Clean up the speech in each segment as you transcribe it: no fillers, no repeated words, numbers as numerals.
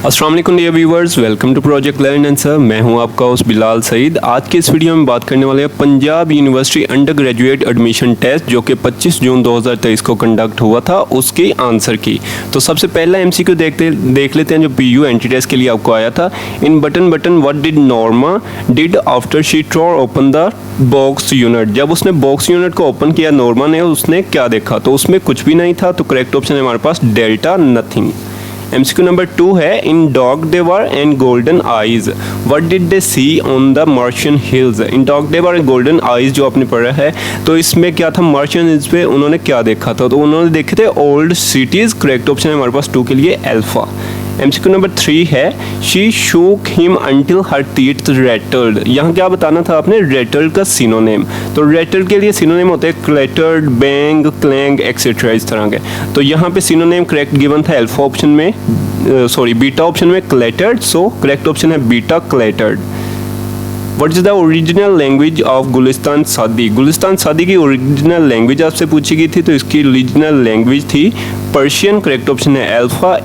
अस्सलाम वालेकुम dear viewers, welcome to project learn answer. मैं हूं आपका होस्ट बिलाल सईद। आज के इस वीडियो में बात करने वाले हैं Punjab university undergraduate admission test जो कि 25 जून 2023 को कंडक्ट हुआ था, उसके आंसर की। तो सबसे पहला एमसीक्यू देख लेते हैं जो पीयू एंट्री टेस्ट के लिए आपको आया था। In button what did Norma did after she tore open the box unit. जब उसने बॉक्स यूनिट को ओपन किया नॉर्मा ने, उसने क्या देखा? तो उसमें कुछ भी नहीं था, तो करेक्ट ऑप्शन है हमारे पास डेल्टा, नथिंग। MCQ नंबर 2 है, in dog devar and golden eyes what did they see on the merchant hills. In dog devar and golden eyes जो आपने पढ़ा है, तो इसमें क्या था, मर्चेंट हिल्स पे उन्होंने क्या देखा था? तो उन्होंने देखे थे ओल्ड सिटीज़। करेक्ट ऑप्शन है हमारे पास 2 के लिए अल्फा। MCQ नंबर 3 है, she shook him until her teeth rattled. यहाँ क्या बताना था आपने? रेटल्ड का सिनोनेम। तो रेटल्ड के लिए सिनोनेम होते हैं क्लैटर्ड, बैंग, क्लैंग एक्सेट्रा, इस तरह के। तो यहाँ पे सिनोनेम करेक्ट गिवन था अल्फा ऑप्शन में, बीटा ऑप्शन में क्लैटर्ड। सो करेक्ट ऑप्शन है beta, cluttered. What is the original language of Gulistan Saadi. Gulistan सादी की ओरिजिनल लैंग्वेज आपसे पूछी गई थी, तो इसकी ओरिजिनल लैंग्वेज थी पर्शियन। करेक्ट ऑप्शन है alpha.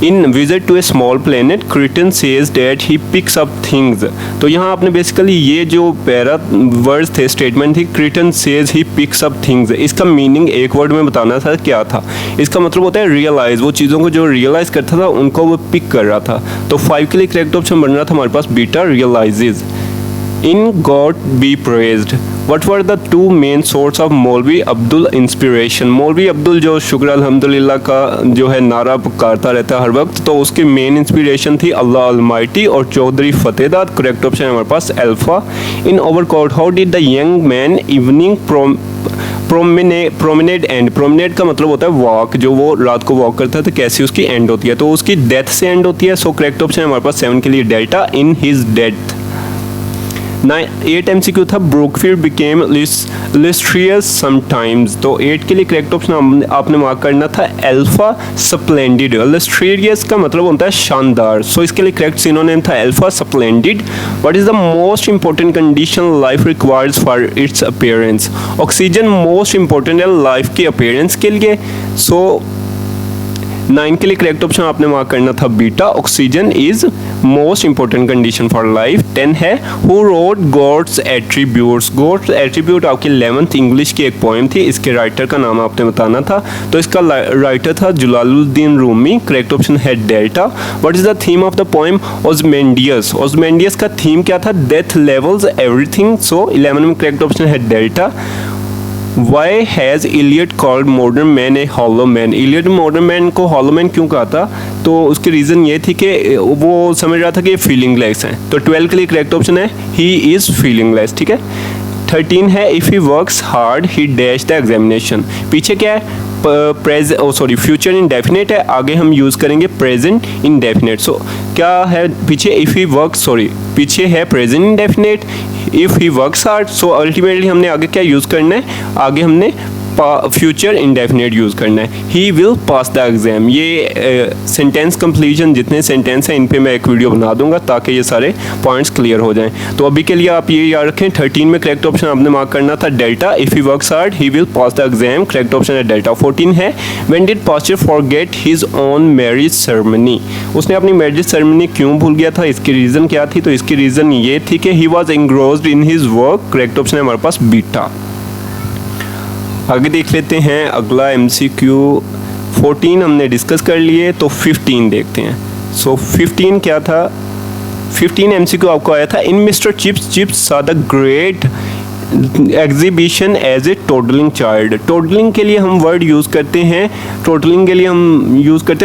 In visit to a small planet Kreton says that he picks up things. तो यहाँ आपने बेसिकली ये जो पैरा वर्ड्स थे, स्टेटमेंट थी, Kreton says he picks up things, इसका मीनिंग एक वर्ड में बताना था, क्या था? इसका मतलब होता है रियलाइज। वो चीज़ों को जो रियलाइज करता था उनको वो पिक कर रहा था। तो 5 के लिए करेक्ट ऑप्शन बन रहा था हमारे पास beta, realises. In God be praised What were the 2 main source of मौलवी अब्दुल इंस्पिरेशन। मौलवी अब्दुल जो शुक्र अल्हम्दुलिल्लाह का जो है नारा पुकारता रहता है हर वक्त, तो उसकी मेन इंस्पिरेशन थी अल्लाह अलमाइटी और चौधरी फतेहदाद। करेक्ट ऑप्शन है हमारे पास alpha. In overcoat how did the young man evening promenade end. Promenade का मतलब होता है वॉक, जो वो रात को वॉक करता है तो कैसी उसकी एंड होती है? तो उसकी डेथ से एंड होती है। सो करेक्ट ऑप्शन है हमारे पास 7 के लिए delta, in his death. 8 MCQ था, ब्रोकफील्ड बिकेम लिस्ट्रियस समटाइम्स। तो 8 के लिए करेक्ट ऑप्शन आपने मार्क करना था अल्फा, स्प्लेंडिड। लिस्ट्रियस का मतलब होता है शानदार। सो इसके लिए करेक्ट सिनोनिम था alpha, splendid. What is the most important condition life requires for its appearance. Oxygen most important है लाइफ की अपीयरेंस के लिए। सो 9 के लिए करेक्ट ऑप्शन आपने मार्क करना था बीटा, oxygen is most important condition for life. 10 है, who wrote God's attributes. God's attribute आपकी 11th इंग्लिश की एक पोएम थी, इसके राइटर का नाम आपने बताना था। तो इसका राइटर था जलालुद्दीन रूमी। करेक्ट ऑप्शन है delta. What is the theme of the poem? Ozymandias. Ozymandias का थीम क्या था? Death levels everything. सो 11 में करेक्ट ऑप्शन है delta. Why has Eliot called modern man a hollow man? Eliot modern man को hollow man क्यों कहा था? तो उसकी रीज़न ये थी कि वो समझ रहा था कि ये फीलिंगलेस हैं। तो 12 के लिए करेक्ट ऑप्शन है he is feelingless। ठीक है। 13 है, if he works hard he dash the examination। पीछे क्या है? फ्यूचर इंडेफिनेट है, आगे हम यूज़ करेंगे प्रेजेंट इंडेफिनेट। सो क्या है पीछे? पीछे है present indefinite, if he works hard. So ultimately हमने आगे क्या यूज़ करना है? आगे हमने फ्यूचर इंडेफिनेट यूज़ करना है, he will pass the exam. ये सेंटेंस कंप्लीशन जितने सेंटेंस हैं इन पे मैं एक वीडियो बना दूंगा ताकि ये सारे पॉइंट्स क्लियर हो जाएं। तो अभी के लिए आप ये याद रखें, 13 में करेक्ट ऑप्शन आपने मार्क करना था delta, if he works hard he will pass the exam. Correct option है डेल्टा। 14 है, when did pastor forget his own marriage ceremony. उसने अपनी मैरिज सेरेमनी क्यों भूल गया था? इसकी रीज़न क्या थी? तो इसकी रीज़न ये थी कि he was engrossed in his work. Correct option है हमारे पास बीटा। आगे देख लेते हैं अगला MCQ। 14 हमने डिस्कस कर लिए, तो 15 देखते हैं। सो 15 क्या था? 15 MCQ आपको आया था, in mister Chips saw the great exhibition as a toddling child. Toddling के लिए हम वर्ड यूज़ करते हैं,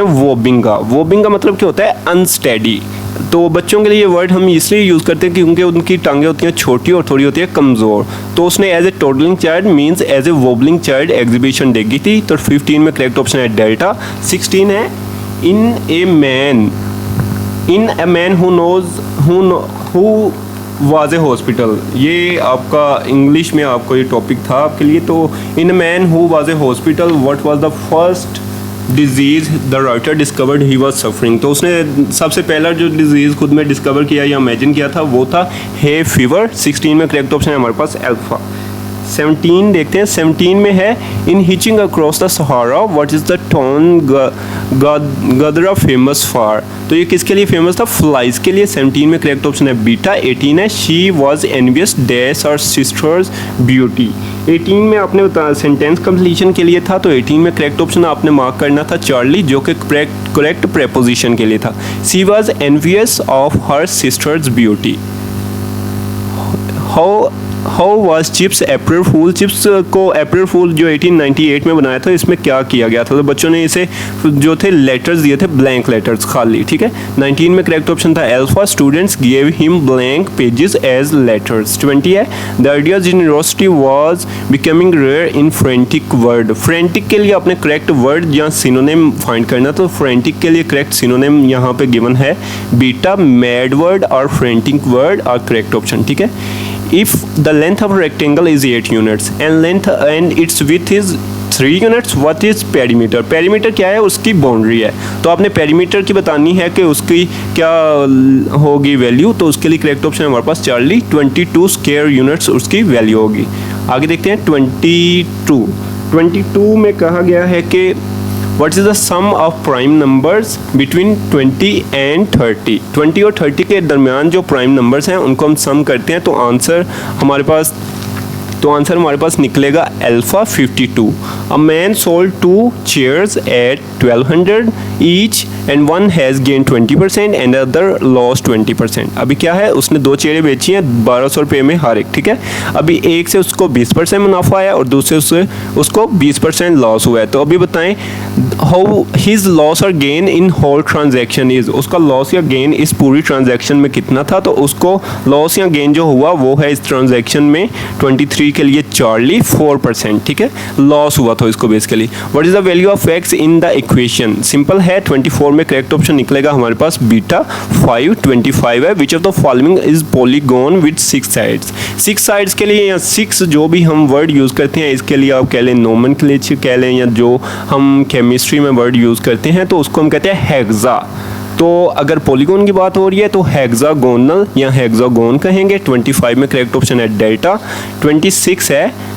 वोबिंगा। वोबिंग का मतलब क्या होता है? अनस्टेडी। तो बच्चों के लिए ये वर्ड हम इसलिए यूज़ करते हैं क्योंकि उनकी टांगें होती हैं छोटी और थोड़ी होती है कमज़ोर। तो उसने as a toddling child means as a wobbling child exhibition देखी थी। तो 15 में करेक्ट ऑप्शन है डेल्टा। 16 है, in a man who was a hospital. ये आपका इंग्लिश में आपको ये टॉपिक था आपके लिए। तो in man who was a hospital what was the first disease the writer discovered he was suffering. तो उसने सबसे पहला जो डिजीज़ खुद में डिस्कवर किया या इमेजिन किया था वो था हे फीवर। 16 में करेक्ट ऑप्शन है हमारे पास अल्फा। 17 देखते हैं। 17 में है in hitching across the Sahara what is the town Gadra famous for. तो ये किसके लिए फेमस था? फ्लाइज के लिए। 17 में करेक्ट ऑप्शन है बीटा। 18 है शी वॉज एनवियस डैश और सिस्टर्स ब्यूटी। 18 में आपने बताया सेंटेंस कंप्लीशन के लिए था, तो 18 में करेक्ट ऑप्शन आपने मार्क करना था चार्ली, जो कि करेक्ट प्रेपोजिशन के लिए था। She was envious of her sister's beauty. How was Chips April fool. Chips को अप्रैल फूल जो 1898 में बनाया था, इसमें क्या किया गया था? तो बच्चों ने इसे जो थे लेटर्स दिए थे, ब्लैंक लेटर्स खाली, ठीक है। 19 में करेक्ट ऑप्शन था alpha, students give him blank pages as letters. 20 है the idea generosity was becoming rare in frantic word. Frantic के लिए अपने करेक्ट वर्ड या सिनोनिम फाइंड करना, तो फ्रेंटिक के लिए करेक्ट सिनोनिम यहाँ पे गिवन है बीटा। मैड वर्ड और frantic word are correct option, ठीक है। If the length of a rectangle is 8 units and its width is 3 units, what is perimeter? Perimeter क्या है? उसकी बाउंड्री है। तो आपने perimeter की बतानी है कि उसकी क्या होगी वैल्यू, तो उसके लिए करेक्ट ऑप्शन है हमारे पास चार्ली। 22 स्क्वायर यूनिट्स उसकी वैल्यू होगी। आगे देखते हैं 22 में कहा गया है कि What is the sum of prime numbers between 20 and 30? 20 और 30 के दरमियान जो प्राइम नंबर्स हैं उनको हम सम करते हैं, तो आंसर हमारे पास निकलेगा alpha 52। A man sold 2 chairs at 1200 each and one has gained 20% and the other lost 20%। अभी क्या है, उसने 2 चेयरें बेची हैं 1200 रुपये में हर एक, ठीक है। अभी एक से उसको 20% मुनाफा आया और दूसरे से उसको 20% लॉस हुआ है। तो अभी बताएं हाउ हिज लॉस और gain in whole transaction is. उसका लॉस या गेन इस पूरी ट्रांजैक्शन में कितना था? तो उसको लॉस या गेन जो हुआ वो है इस ट्रांजैक्शन में 23 के लिए चार्ली 4%, ठीक है। लॉस हुआ था इसको basically. What is the value of x in the equation? Simple है, 24 में करेक्ट ऑप्शन निकलेगा हमारे पास बीटा 5। 25 है which of the following is polygon with 6 sides. 6 sides के लिए या 6 जो भी हम वर्ड यूज़ करते हैं, इसके लिए आप कह लें नोमेनक्लेचर कह लें, या जो हम केमिस्ट्री में वर्ड यूज़ करते हैं तो उसको हम कहते हैं हेक्सा। तो अगर पॉलीगॉन की बात हो रही है तो हेक्सागोनल या हेक्सागोन कहेंगे। 25 में करेक्ट ऑप्शन है डेल्टा। 26 है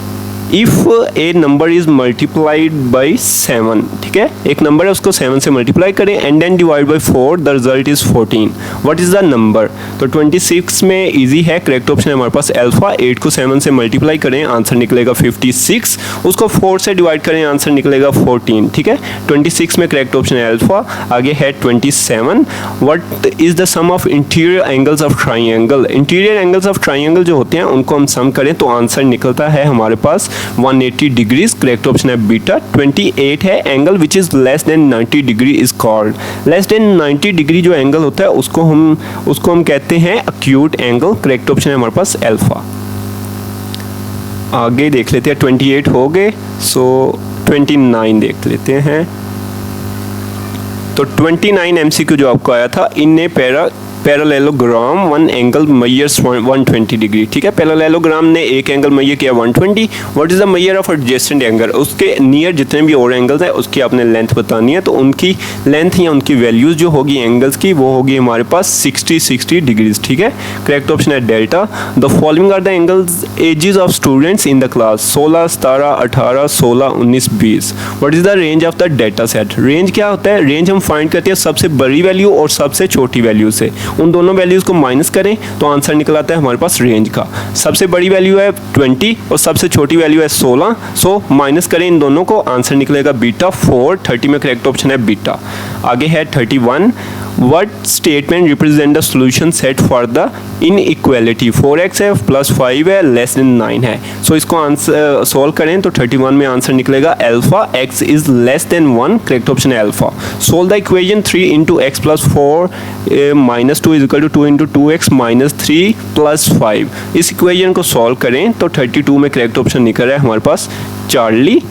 if A number is multiplied by 7, ठीक है। एक नंबर है उसको 7 से मल्टीप्लाई करें and then divide by 4, the result is 14। What is the number? तो 26 में इजी है, करेक्ट ऑप्शन है हमारे पास अल्फा। 8 को 7 से मल्टीप्लाई करें, आंसर निकलेगा 56। उसको 4 से डिवाइड करें, आंसर निकलेगा 14, ठीक है। 26 में करेक्ट ऑप्शन है अल्फा। आगे है 27। What is the sum of interior angles of triangle? Interior angles of triangle जो होते हैं उनको हम सम करें तो आंसर निकलता है हमारे पास 180 डिग्रीज। करेक्ट ऑप्शन है बीटा। 28 है angle which is less then 90 degree is called. Less than 90 degree जो एंगल होता है उसको हम कहते हैं अक्यूट एंगल। करेक्ट ऑप्शन है हमारे पास अल्फा। आगे देख लेते हैं, 28 हो गए, सो 29 देख लेते हैं। तो 29 MCQ जो आपको आया था, in a parallelogram one angle measures 120 degree, ठीक है। पैरेललोग्राम ने एक एंगल मेजर किया 120। What is the measure of adjacent angle? उसके नियर जितने भी और एंगल्स हैं उसकी आपने लेंथ बतानी है, तो उनकी लेंथ या उनकी वैल्यूज जो होगी एंगल्स की वो होगी हमारे पास 60 डिग्रीज, ठीक है। करेक्ट ऑप्शन है delta. The following are the angles ages of students in the class 16, 17, 18, 16, 19, 20। What is the range of the data set? Range क्या होता है? रेंज हम फाइंड करते हैं सबसे बड़ी वैल्यू और सबसे छोटी वैल्यू से। उन दोनों वैल्यूज़ को माइनस करें तो आंसर निकल आता है हमारे पास रेंज का। सबसे बड़ी वैल्यू है 20 और सबसे छोटी वैल्यू है 16, सो माइनस करें इन दोनों को, आंसर निकलेगा बीटा 4। 30 में करेक्ट ऑप्शन है बीटा। आगे है 31। What statement represent the solution set for the inequality? 4x है प्लस 5 है लेस देन 9 है, सो इसको आंसर सॉल्व करें तो 31 में आंसर निकलेगा alpha x is less than 1। Correct option है alpha. Solve the equation 3 into x plus 4 minus 2 is equal to 2 into 2x minus 3 plus 5। इस इक्वेशन को सॉल्व करें तो 32 में करेक्ट ऑप्शन निकल रहा है हमारे पास चार्ली,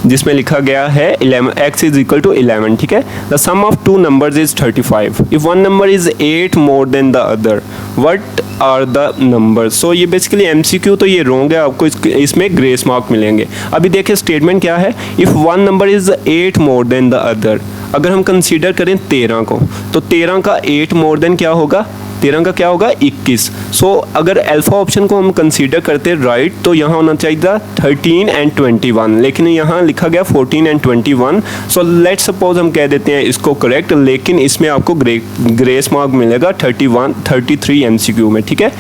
जिसमें लिखा गया है 11 x इज इक्वल टू 11, ठीक है। The sum of 2 numbers is 35। If one number is 8 more than the other, what are the numbers? So ये बेसिकली MCQ तो ये रॉन्ग है, आपको इसमें ग्रेस मार्क मिलेंगे। अभी देखिए स्टेटमेंट क्या है, if one number is 8 more than the other. अगर हम कंसीडर करें 13 को, तो 13 का 8 मोर देन क्या होगा 13 का क्या होगा 21। सो अगर अल्फा ऑप्शन को हम कंसीडर करते राइट तो यहाँ होना चाहिए था 13 एंड 21, लेकिन यहाँ लिखा गया 14 एंड 21। सो लेट सपोज हम कह देते हैं इसको करेक्ट, लेकिन इसमें आपको ग्रेस मार्क मिलेगा 33 MCQ में, ठीक है।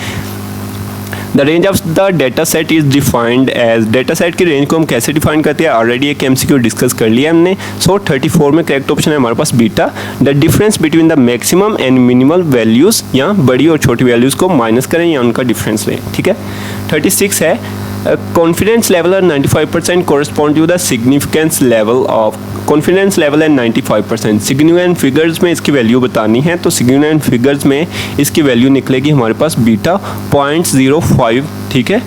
The range of the data set is defined as, data set की रेंज को हम कैसे डिफाइन करते हैं, ऑलरेडी एक MCQ डिस्कस कर लिया हमने। सो 34 में करेक्ट ऑप्शन है हमारे पास beta. The difference between the maximum and minimal values, या बड़ी और छोटी वैल्यूज को माइनस करें या उनका डिफरेंस लें, ठीक है। 36 है कॉन्फिडेंस लेवल और 95% correspond to the significance level of, confidence level है 95%। सिग्निफिकेंट फिगर्स में इसकी वैल्यू बतानी है, तो सिग्निफिकेंट फिगर्स में इसकी वैल्यू निकलेगी हमारे पास बीटा 0.05, ठीक है।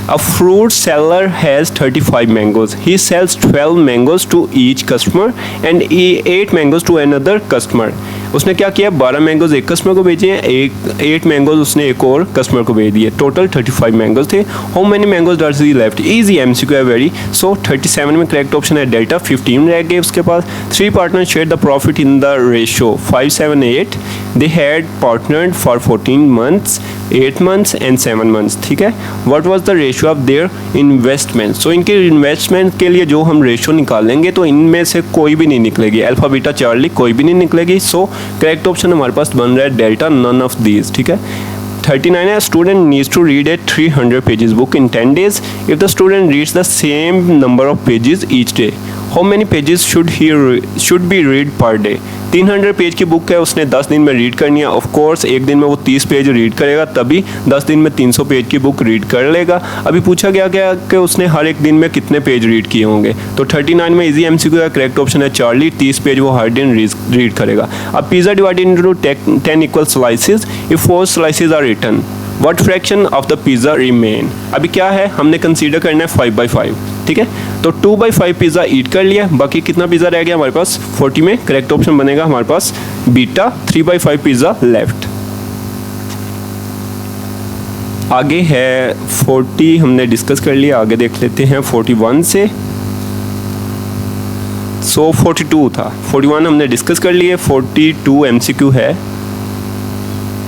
A fruit seller has 35 mangoes. He sells 12 mangoes to each customer and 8 mangoes to another customer. उसने क्या किया, 12 मैंगोज एक कस्टमर को भेजे हैं, 8 मैंगोज उसने एक और कस्टमर को भेज दिए, टोटल 35 मैंगोज थे। How many mangoes does he left, easy MCQ है वेरी। सो 37 में करेक्ट ऑप्शन है डेल्टा। 15 रह गए उसके पास। 3 partner share the profit in the ratio 5-7-8। They had partnered for 14 months, 8 months and 7 months, ठीक है। What was the ratio of their investment, so इनके इन्वेस्टमेंट के लिए जो हम रेशो निकालेंगे तो इनमें से कोई भी नहीं निकलेगी, अल्फा बीटा चार्ली कोई भी नहीं निकलेगी। सो करेक्ट ऑप्शन हमारे पास बन रहा है डेल्टा, नन ऑफ दीज, ठीक है। 39 है student needs to read a 300 pages book in 10 days if the student reads the same number of pages each day. How many pages should be read per day. 300 page की book है, उसने 10 दिन में read करनी है। Of course एक दिन में वो 30 पेज रीड करेगा, तभी 10 दिन में 300 पेज की बुक रीड कर लेगा। अभी पूछा गया कि उसने हर एक दिन में कितने पेज रीड किए होंगे, तो 39 में इजी MCQ का करेक्ट ऑप्शन है चार्ली, 30 पेज वो हर दिन रीड करेगा। अब pizza divided into 10 equal slices, if 4 slices are written, what fraction of the pizza remain. अभी क्या है, हमने कंसीडर करना है 5/5, ठीक है। तो 2/5 पिज़्ज़ा ईट कर लिया, बाकी कितना पिज़्ज़ा रह गया हमारे पास 40 में करेक्ट ऑप्शन बनेगा हमारे पास बीटा, 3/5 पिज़्ज़ा लेफ्ट। आगे है 40 हमने डिस्कस कर लिया, आगे देख लेते हैं 41 से। सो 42 था, 41 हमने डिस्कस कर लिए, 42 MCQ है।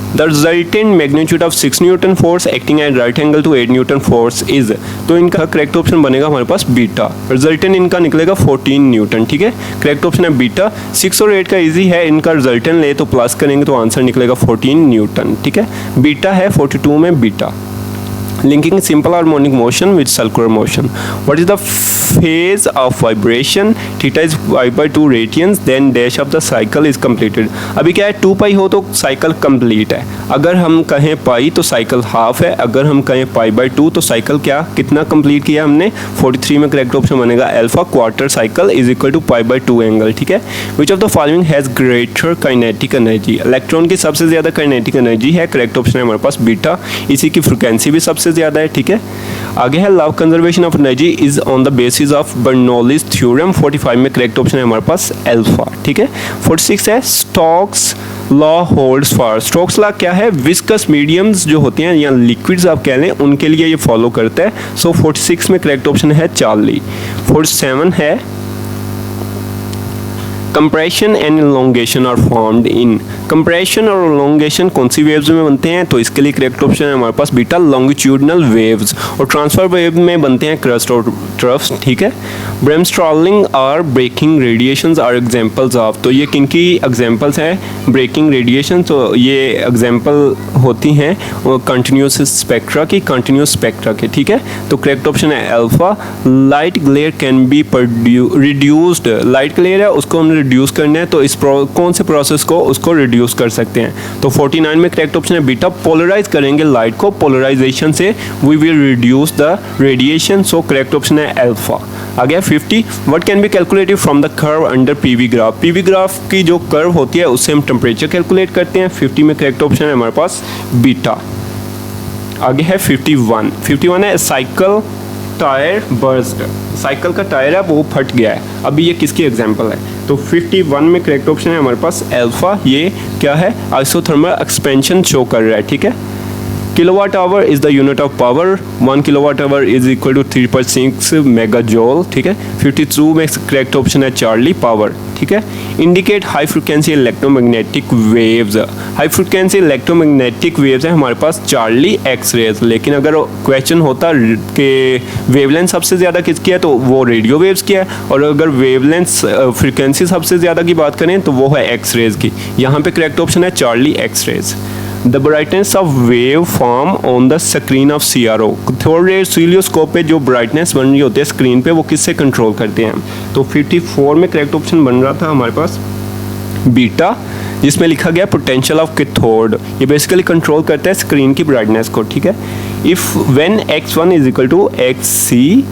The resultant magnitude of 6 Newton force acting at right angle to 8 Newton force is, तो इनका करेक्ट ऑप्शन बनेगा हमारे पास बीटा। रिजल्टेंट इनका निकलेगा 14 न्यूटन, ठीक है। करेक्ट ऑप्शन है बीटा। 6 और 8 का इजी है, इनका रिजल्टेंट ले तो प्लस करेंगे तो आंसर निकलेगा 14 न्यूटन, ठीक है। बीटा है 42 में beta. Linking simple harmonic motion with circular motion. What is the phase of vibration? Theta is pi/2 radians. Then dash of the cycle is completed. अभी क्या है, 2 पाई हो तो साइकिल कंप्लीट है, अगर हम कहें पाई तो साइकिल हाफ है, अगर हम कहें pi/2 तो साइकिल क्या कितना कंप्लीट किया हमने। 43 में करेक्ट ऑप्शन बनेगा alpha, quarter cycle is equal to pi/2 angle, ठीक है। Which of the following has greater kinetic energy, electron की सबसे ज़्यादा काइनेटिक एनर्जी है, करेक्ट ऑप्शन है हमारे पास बीटा, इसी की फ्रिक्वेंसी भी सबसे ज़्यादा है, ठीक है। आगे है love conservation of energy is on the basis of Bernoulli's theorem, 45 में करेक्ट ऑप्शन है हमारे पास अल्फा, ठीक है। 46 है Stokes law holds for, Stokes law क्या है, विस्कस मीडियम्स जो होते हैं या लिक्विड्स आप कह लें उनके लिए ये फॉलो करता है। सो 46 में करेक्ट ऑप्शन है चार्ली। 47 है compression and elongation are formed in, compression और एलोंगेशन कौन सी वेव्स में बनते हैं, तो इसके लिए करेक्ट ऑप्शन है हमारे पास बीटा, लॉन्गिट्यूडनल वेव्स। और ट्रांसफर वेव में बनते हैं क्रस्ट और ट्रफ्स, ठीक है। ब्रेमस्ट्रॉलिंग और braking radiations are examples of, तो ये किन की एग्जांपल्स हैं ब्रेकिंग रेडिएशन, तो ये एग्जांपल होती हैं कंटिन्यूस स्पेक्ट्रा की, कंटिन्यूस स्पेक्ट्रा के, ठीक है। तो करेक्ट ऑप्शन है alpha. Light glare can be reduced, light glare है उसको हम रिड्यूस करना है, तो इस कौन से प्रोसेस को उसको रिड्यूस कर सकते हैं, तो 49 में करेक्ट ऑप्शन है बीटा, पोलराइज करेंगे लाइट को, पोलराइजेशन से we will reduce the radiation, so correct option है अल्फा। आ गया 50, what can be calculated from the curve under PV graph, PV graph की जो कर्व होती है उससे हम टेम्परेचर कैलकुलेट करते हैं। 50 में करेक्ट ऑप्शन है हमारे पास बीटा। आगे है 51 है साइकिल टायर बर्स्ट, साइकिल का टायर है वो फट गया है, अभी ये किसकी एग्जांपल है, तो 51 में करेक्ट ऑप्शन है हमारे पास अल्फा, ये क्या है आइसोथर्मल एक्सपेंशन शो कर रहा है, ठीक है। Kilowatt hour is the unit of power, 1 kilowatt hour is equal to 3.6 mega joule, ठीक है। 52 में करेक्ट ऑप्शन है चार्ली, पावर, ठीक है। Indicate high frequency electromagnetic waves, high frequency electromagnetic waves है हमारे पास चार्ली एक्स रेज, लेकिन अगर क्वेश्चन होता कि वेवलेंथ सबसे ज़्यादा किसकी है तो वो रेडियो वेव्स की है, और अगर वेवलेंथ फ्रिक्वेंसी सबसे ज़्यादा की बात करें तो वो है एक्स रेज की। यहाँ पे करेक्ट ऑप्शन है Charlie x rays. The brightness of wave form on the screen of CRO, third red oscilloscope पे जो ब्राइटनेस बन रही होती है स्क्रीन पे वो किससे कंट्रोल करते हैं, तो 54 में करेक्ट ऑप्शन बन रहा था हमारे पास बीटा, जिसमें लिखा गया पोटेंशियल ऑफ कैथोड, ये बेसिकली कंट्रोल करता है स्क्रीन की ब्राइटनेस को, ठीक है। If when x1 is equal to XL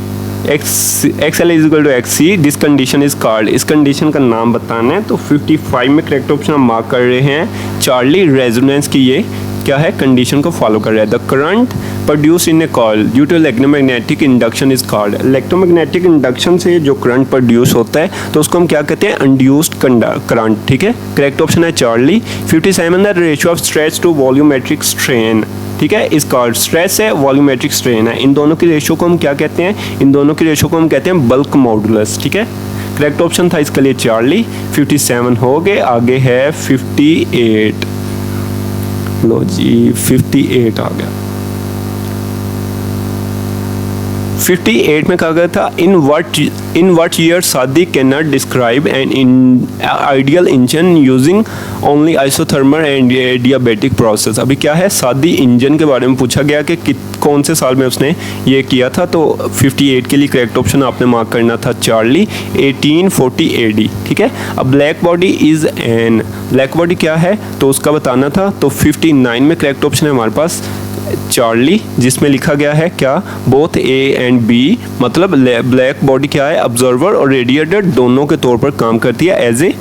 is equal to XC, this condition is called, इस कंडीशन का नाम बताना है, तो 55 में करेक्ट ऑप्शन हम मार्क कर रहे हैं चार्ली रेजोनेंस की, ये क्या है कंडीशन को फॉलो कर रहा है। The current produce in a coil due to electromagnetic induction is called, electromagnetic induction से जो करंट प्रोड्यूस होता है तो उसको हम क्या कहते हैं, इंड्यूस्ड करंट, ठीक है। करेक्ट ऑप्शन है charlie. 57 the ratio of stress to volumetric strain, ठीक है, इस कॉल्ड, स्ट्रेस है वॉल्यूमेट्रिक स्ट्रेन है, इन दोनों की रेशियो को हम क्या कहते हैं, इन दोनों की रेशियो को हम कहते हैं बल्क मॉडुलस, ठीक है। करेक्ट ऑप्शन था इसके लिए चार्ली। 57 हो गए, आगे है 58, लो जी 58 आ गया। 58 में कहा गया था इन व्हाट ईयर सादी can not describe an ideal engine using only isothermal and adiabatic process. अभी क्या है, सादी इंजन के बारे में पूछा गया कि कौन से साल में उसने ये किया था, तो 58 के लिए करेक्ट ऑप्शन आपने मार्क करना था चार्ली, 1840 AD, ठीक है। अब black body is an, black body क्या है तो उसका बताना था, तो 59 में करेक्ट ऑप्शन है हमारे पास चार्ली, जिसमें लिखा गया है क्या, बोथ A एंड B, मतलब ब्लैक बॉडी क्या है, ऑब्जर्वर और रेडिएटर दोनों के तौर पर काम करती है, as a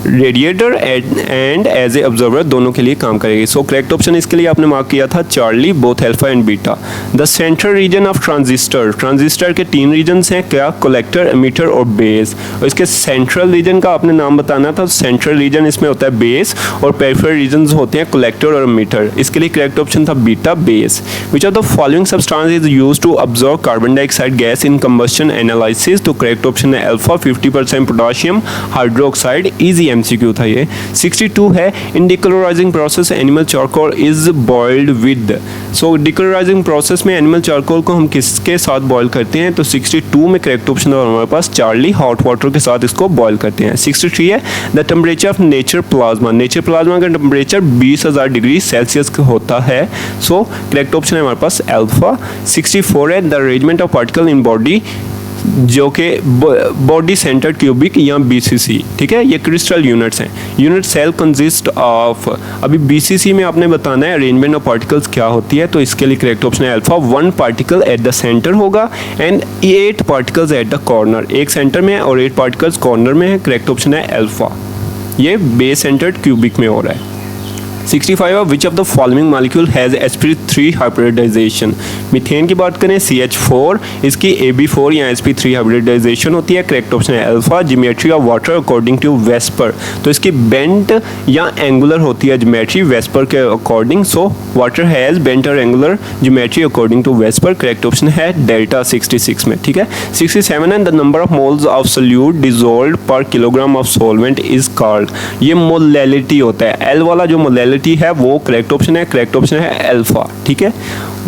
radiator and as a observer दोनों के लिए काम करेगी। सो करेक्ट ऑप्शन इसके लिए आपने मार्क किया था Charlie, both alpha and beta. The central region of transistor, transistor के 3 रीजन्स हैं क्या, कलेक्टर, एमिटर और बेस, और इसके सेंट्रल रीजन का आपने नाम बताना था। सेंट्रल रीजन इसमें होता है बेस और पेरिफेरल रीजन्स होते हैं कलेक्टर और एमिटर, इसके लिए करेक्ट ऑप्शन था beta, base. Which of the following substance is used to absorb carbon dioxide gas in combustion analysis, तो करेक्ट ऑप्शन है alpha, 50% potassium hydroxide, easy MCQ था ये। 62 है in decolourising process animal charcoal is boiled with, so decolourising process animal एनिमल चारकोल को हम किसके साथ बॉयल करते हैं, तो 62 में करेक्ट ऑप्शन है हमारे पास चार्ली, हॉट वाटर के साथ इसको बॉयल करते हैं। 63 है the temperature of nature plasma, nature plasma का टेम्परेचर 20,000 डिग्री सेल्सियस होता है, सो करेक्ट ऑप्शन है हमारे पास अल्फा। 64 है the arrangement of particle in body, जो कि बॉडी सेंटर्ड क्यूबिक या BCC, ठीक है, ये क्रिस्टल यूनिट्स हैं। यूनिट सेल कंसिस्ट ऑफ, अभी BCC में आपने बताना है अरेंजमेंट ऑफ पार्टिकल्स क्या होती है, तो इसके लिए करेक्ट ऑप्शन है alpha, 1 particle at the centre होगा and 8 particles at the corner, एक सेंटर में है और 8 पार्टिकल्स कॉर्नर में है, करेक्ट ऑप्शन है अल्फा, ये बेस सेंटर्ड क्यूबिक में हो रहा है। 65 which of the following molecule has sp3 hybridisation, methane की बात करें CH4, इसकी AB4 या sp3 हाइब्रिडाइजेशन होती है, करेक्ट ऑप्शन है alpha. Geometry of water according to VSEPR, तो इसकी बेंट या एंगुलर होती है ज्योमेट्री वेस्पर के according, so water has bent और angular geometry according to VSEPR, correct option है डेल्टा 66 में, ठीक है। 67 and the number of moles of solute dissolved per kilogram of solvent is called, ये मोलैलिटी होता है, एल वाला जो मोलैलिटी है वो करेक्ट ऑप्शन है, करेक्ट ऑप्शन है अल्फा, ठीक है।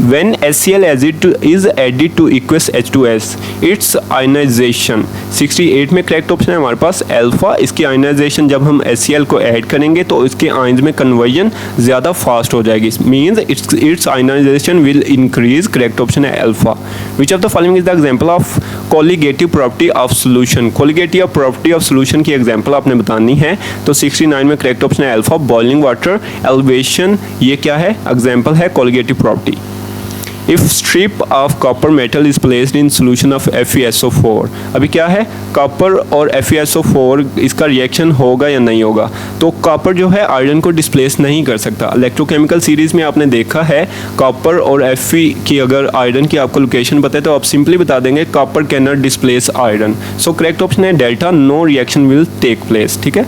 When HCl is added to aqueous H2S, its ionization, 68 में करेक्ट ऑप्शन है हमारे पास अल्फा, इसकी आयनाइजेशन जब हम HCl को ऐड करेंगे तो इसके आयंस में कन्वर्जन ज़्यादा फास्ट हो जाएगी, means its ionisation will increase, correct option है alpha. Which of the following is the example of colligative property of solution, colligative property of solution की एग्जाम्पल आपने बतानी है, तो 69 में करेक्ट ऑप्शन है अल्फा, बॉइलिंग वाटर एलिवेशन, ये क्या है एग्जाम्पल है colligative property. If strip of copper metal is placed in solution of FeSO4, अभी क्या है कॉपर और FeSO4 इसका रिएक्शन होगा या नहीं होगा, तो कॉपर जो है आयरन को डिस्प्लेस नहीं कर सकता। इलेक्ट्रोकेमिकल सीरीज में आपने देखा है कॉपर और Fe की अगर आयरन की आपको लोकेशन बताए तो आप सिंपली बता देंगे copper can not displace iron, so correct option है delta, no reaction will take place, ठीक है।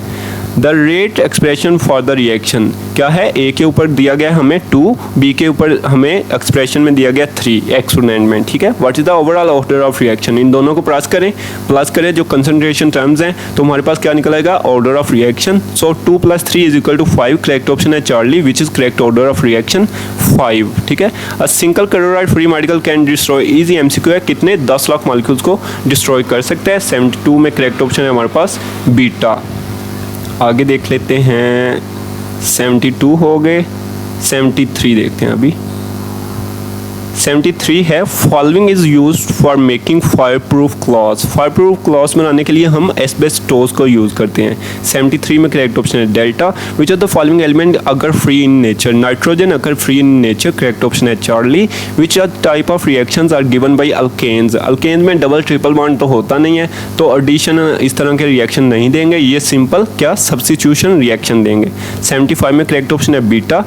The rate expression for the reaction क्या है, ए के ऊपर दिया गया हमें 2, बी के ऊपर हमें एक्सप्रेशन में दिया गया 3 एक्सपोनेंट में, ठीक है। What is the overall order of reaction, इन दोनों को प्लस करें जो कंसंट्रेशन टर्म्स हैं, तो हमारे पास क्या निकल आएगा, order of reaction. So 2 + 3 = 5, correct option है Charlie, which is correct order of reaction 5, ठीक है। A single chloride free medical can destroy, easy MCQ है, कितने 10 लाख मॉलिक्यूल्स को डिस्ट्रॉय कर सकते हैं। 72 में करेक्ट ऑप्शन है हमारे पास बीटा। आगे देख लेते हैं, 72 हो गए, 73 देखते हैं अभी। 73 है, following is used for making fire proof clothes, fire proof clothes बनाने के लिए हम एस्बेस्टोस को यूज़ करते हैं। 73 में करेक्ट ऑप्शन है delta. Which of the following element occur free in nature, nitrogen occur free in nature, correct option है Charlie. Which are type of reactions are given by alkanes, alkanes में double triple bond तो होता नहीं है, तो addition इस तरह के रिएक्शन नहीं देंगे, ये सिंपल क्या सब्स्टिट्यूशन रिएक्शन देंगे। 75 में करेक्ट ऑप्शन है beta.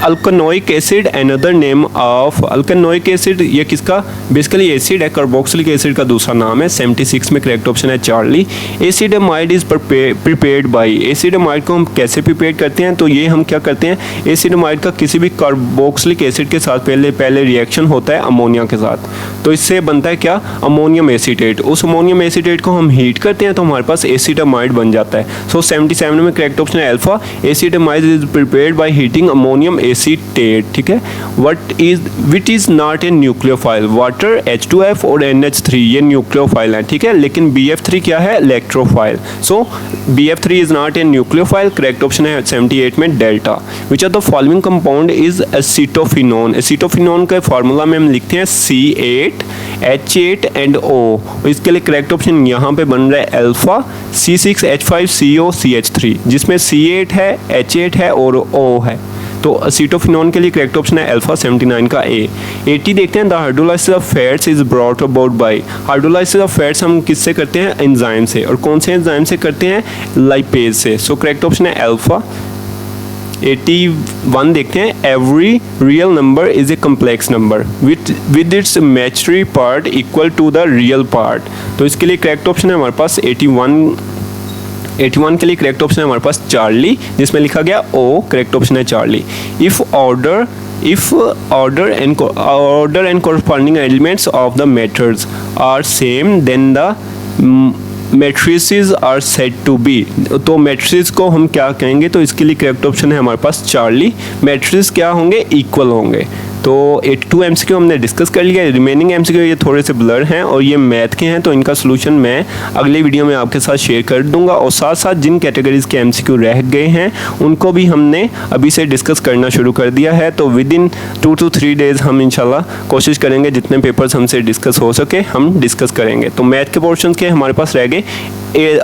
Alkanoic acid another name of, alkanoic acid ये किसका, बेसिकली एसिड है, कार्बोक्सिलिक एसिड का दूसरा नाम है। 76 में करेक्ट ऑप्शन है Charlie. Acetamide is prepared by, acetamide को हम कैसे प्रिपेयर करते हैं, तो ये हम क्या करते हैं, एसिडमाइड का किसी भी कार्बोक्सिलिक एसिड के साथ पहले रिएक्शन होता है अमोनिया के साथ, तो इससे बनता है क्या, अमोनियम एसीटेट। उस अमोनियम एसीटेट को हम हीट करते हैं तो हमारे पास एसिडमाइड बन जाता है। सो 77 में करेक्ट ऑप्शन है alpha, acetamide is prepared by heating ammonium acetate, ठीक है। Which is not a nucleophile, water, H2F और NH3 ये न्यूक्लियोफाइल है, ठीक है, लेकिन BF3 क्या है, electrophile. So BF3 is not a nucleophile, correct option है 78 में delta. Which are the following compound is acetophenone, acetophenone का फॉर्मूला में हम लिखते हैं C8H8 एंड O, इसके लिए करेक्ट ऑप्शन यहाँ पे बन रहा है अल्फा, C6H5CO CH3, जिसमें C8 है, H8 है और O है, तो एसीटोफिनोन के लिए करेक्ट ऑप्शन है अल्फा, 79 का A। 80 देखते हैं, the hydrolysis of fats is brought about by, hydrolysis of fats हम किससे करते हैं, एंजाइम से, और कौन से एंजाइम से करते हैं, लाइपेज से। सो करेक्ट ऑप्शन है अल्फा। 81 देखते हैं, every real number is a complex number with its imaginary part equal to the real part, तो इसके लिए करेक्ट ऑप्शन है हमारे पास 81 के लिए करेक्ट ऑप्शन है हमारे पास चार्ली, जिसमें लिखा गया O, करेक्ट ऑप्शन है Charlie. If order and corresponding elements of the matters are same then the matrices are said to be, तो matrices को हम क्या कहेंगे, तो इसके लिए करेक्ट ऑप्शन है हमारे पास चार्ली। matrices क्या होंगे, इक्वल होंगे। तो 82 MCQ हमने डिस्कस कर लिया, रिमेनिंग MCQ ये थोड़े से ब्लर हैं और ये मैथ के हैं, तो इनका सोल्यूशन मैं अगले वीडियो में आपके साथ शेयर कर दूंगा, और साथ साथ जिन कैटेगरीज के MCQ रह गए हैं उनको भी हमने अभी से डिस्कस करना शुरू कर दिया है। तो विद इन 2 to 3 डेज़ हम इंशाल्लाह कोशिश करेंगे जितने पेपर्स हमसे डिस्कस हो सके हम डिस्कस करेंगे। तो मैथ के पोर्शन के हमारे पास रह गए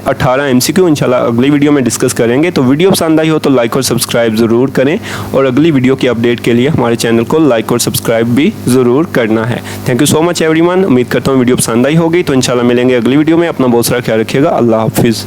18 MCQ, इंशाल्लाह अगली वीडियो में डिस्कस करेंगे। तो वीडियो पसंद आई हो तो लाइक और सब्सक्राइब ज़रूर करें, और अगली वीडियो की अपडेट के लिए हमारे चैनल को लाइक और सब्सक्राइब भी ज़रूर करना है। Thank you so much everyone, उम्मीद करता हूँ वीडियो पसंद आई होगी। तो इंशाल्लाह मिलेंगे अगली वीडियो में, अपना बहुत सारा ख्याल रखिएगा, अल्लाह हाफिज़।